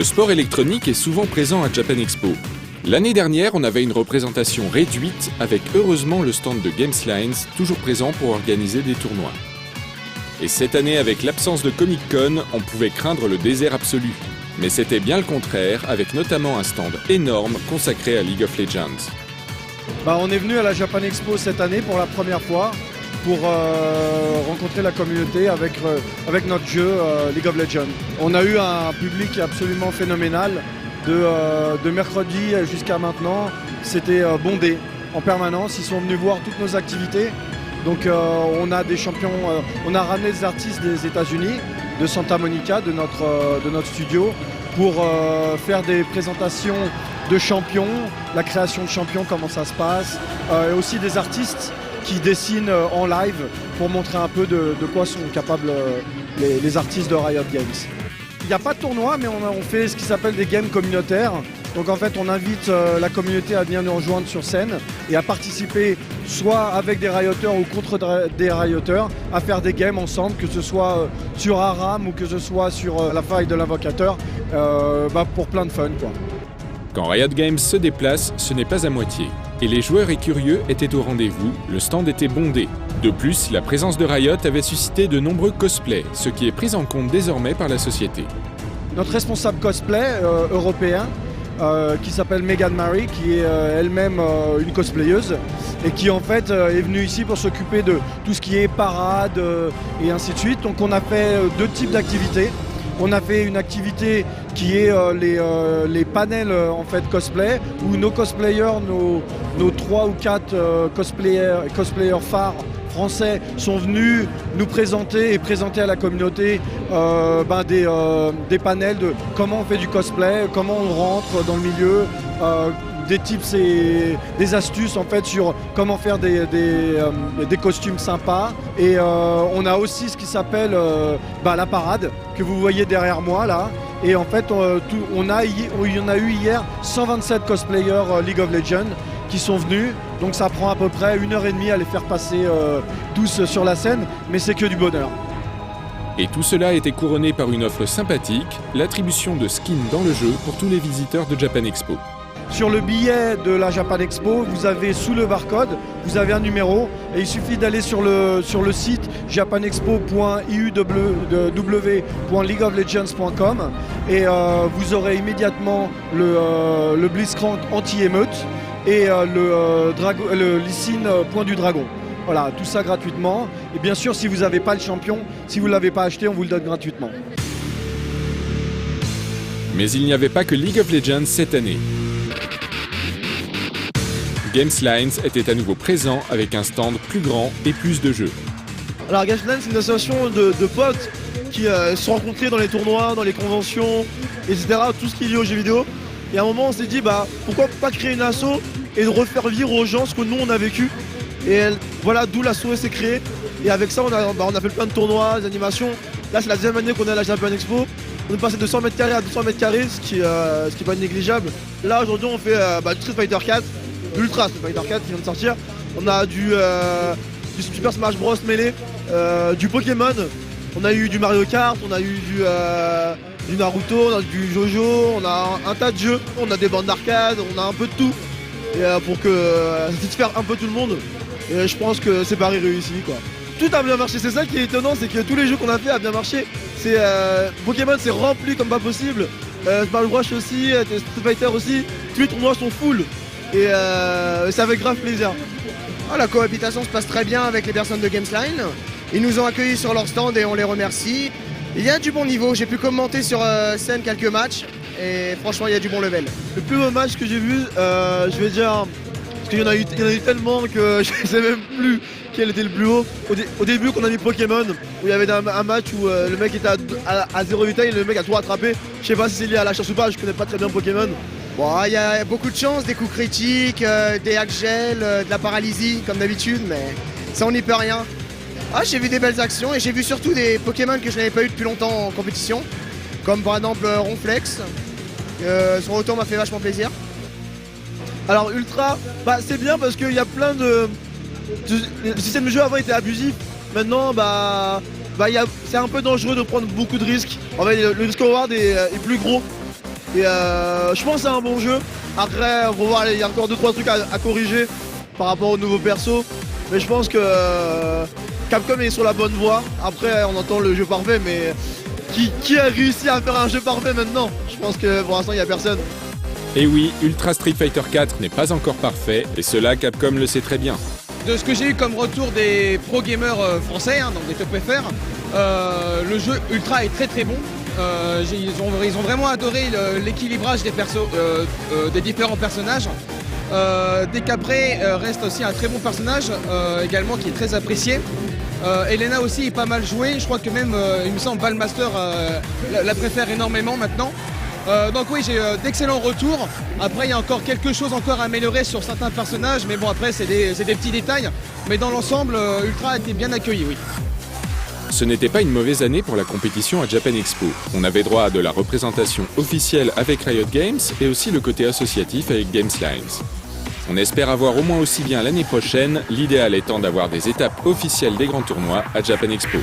sport électronique est souvent présent à Japan Expo. L'année dernière, on avait une représentation réduite avec heureusement le stand de Gameslines toujours présent pour organiser des tournois. Et cette année, avec l'absence de Comic-Con, on pouvait craindre le désert absolu. Mais c'était bien le contraire, avec notamment un stand énorme consacré à League of Legends. On est venu à la Japan Expo cette année pour la première fois pour rencontrer la communauté avec notre jeu League of Legends. On a eu un public absolument phénoménal de mercredi jusqu'à maintenant. C'était bondé en permanence, ils sont venus voir toutes nos activités. Donc on a des champions, on a ramené des artistes des États-Unis, de Santa Monica, de notre studio, pour faire des présentations de champions, la création de champions, comment ça se passe, et aussi des artistes qui dessinent en live pour montrer un peu de quoi sont capables les artistes de Riot Games. Il n'y a pas de tournoi, mais on fait ce qui s'appelle des games communautaires. Donc en fait, on invite la communauté à venir nous rejoindre sur scène et à participer soit avec des rioteurs ou contre des rioteurs à faire des games ensemble, que ce soit sur Aram ou que ce soit sur la faille de l'invocateur, pour plein de fun, quoi. Quand Riot Games se déplace, ce n'est pas à moitié. Et les joueurs et curieux étaient au rendez-vous, le stand était bondé. De plus, la présence de Riot avait suscité de nombreux cosplays, ce qui est pris en compte désormais par la société. Notre responsable cosplay européen, qui s'appelle Megan Mary, qui est elle-même une cosplayeuse et qui en fait est venue ici pour s'occuper de tout ce qui est parade et ainsi de suite. Donc on a fait deux types d'activités. On a fait une activité qui est les panels en fait cosplay, où nos cosplayers, nos 3 ou 4 cosplayers phares français sont venus nous présenter et présenter à la communauté des panels de comment on fait du cosplay, comment on rentre dans le milieu, des tips et des astuces en fait sur comment faire des costumes sympas. Et on a aussi ce qui s'appelle la parade que vous voyez derrière moi là. Et en fait, il y en a eu hier 127 cosplayers League of Legends qui sont venus. Donc ça prend à peu près 1h30 à les faire passer tous sur la scène, mais c'est que du bonheur. Et tout cela a été couronné par une offre sympathique, l'attribution de skins dans le jeu pour tous les visiteurs de Japan Expo. Sur le billet de la Japan Expo, vous avez sous le barcode, vous avez un numéro et il suffit d'aller sur le site japanexpo.iuw.leagueoflegends.com et vous aurez immédiatement le Blitzcrank anti-émeute et le Lee Sin Point du Dragon. Voilà, tout ça gratuitement. Et bien sûr, si vous n'avez pas le champion, si vous ne l'avez pas acheté, on vous le donne gratuitement. Mais il n'y avait pas que League of Legends cette année. Gameslines était à nouveau présent avec un stand plus grand et plus de jeux. Alors Gameslines, c'est une association de potes qui se sont rencontrés dans les tournois, dans les conventions, etc. Tout ce qui est lié aux jeux vidéo. Et à un moment on s'est dit pourquoi pas créer une asso et de refaire vivre aux gens ce que nous on a vécu. Et voilà d'où l'asso s'est créée. Et avec ça on a fait plein de tournois, des animations. Là c'est la deuxième année qu'on est à la Japan Expo. On est passé de 100 m² à 200 m², ce qui est pas négligeable. Là aujourd'hui on fait du Street Fighter 4. Ultra Street Fighter 4 qui vient de sortir. On a du Super Smash Bros Melee, du Pokémon, on a eu du Mario Kart, on a eu du Naruto, on a du Jojo, on a un tas de jeux, on a des bandes d'arcade, on a un peu de tout. Et pour que satisfaire un peu tout le monde. Et je pense que c'est Paris réussi quoi. Tout a bien marché, c'est ça qui est étonnant, c'est que tous les jeux qu'on a fait a bien marché. C'est Pokémon c'est rempli comme pas possible. Smash Bros aussi, Street Fighter aussi, tous les tournois sont full. Et ça fait grave plaisir. La cohabitation se passe très bien avec les personnes de Gameslines. Ils nous ont accueillis sur leur stand et on les remercie. Il y a du bon niveau, j'ai pu commenter sur scène quelques matchs et franchement il y a du bon level. Le plus beau match que j'ai vu, je vais dire, parce qu'il y en a eu tellement que je ne sais même plus quel était le plus haut. Au début qu'on a mis Pokémon, où il y avait un match où le mec était à 0 vitesse et le mec a tout rattrapé. Je sais pas si c'est lié à la chasse ou pas, je connais pas très bien Pokémon. Il y a beaucoup de chance, des coups critiques, des hacks gel, de la paralysie comme d'habitude, mais ça on n'y peut rien. J'ai vu des belles actions et j'ai vu surtout des Pokémon que je n'avais pas eu depuis longtemps en compétition, comme par exemple Ronflex. Son retour m'a fait vachement plaisir. Alors Ultra, c'est bien parce qu'il y a plein de... Le système de jeu avant était abusif, maintenant c'est un peu dangereux de prendre beaucoup de risques. En fait, le risk reward est plus gros. Et je pense que c'est un bon jeu. Après, faut voir, il y a encore 2-3 trucs à corriger par rapport aux nouveaux persos. Mais je pense que Capcom est sur la bonne voie. Après, on entend le jeu parfait, mais qui a réussi à faire un jeu parfait maintenant? Je pense que pour l'instant, il n'y a personne. Et oui, Ultra Street Fighter 4 n'est pas encore parfait, et cela Capcom le sait très bien. De ce que j'ai eu comme retour des pro gamers français, donc des top FR, le jeu Ultra est très très bon. Ils ont vraiment adoré l'équilibrage des persos, des différents personnages. Décapré reste aussi un très bon personnage également qui est très apprécié. Elena aussi est pas mal jouée, je crois que même il me semble Ballmaster la préfère énormément maintenant. Donc oui, j'ai d'excellents retours. Après, il y a encore quelque chose à améliorer sur certains personnages, mais bon, après, c'est des petits détails. Mais dans l'ensemble, Ultra a été bien accueilli, oui. Ce n'était pas une mauvaise année pour la compétition à Japan Expo. On avait droit à de la représentation officielle avec Riot Games et aussi le côté associatif avec GameSlines. On espère avoir au moins aussi bien l'année prochaine, l'idéal étant d'avoir des étapes officielles des grands tournois à Japan Expo.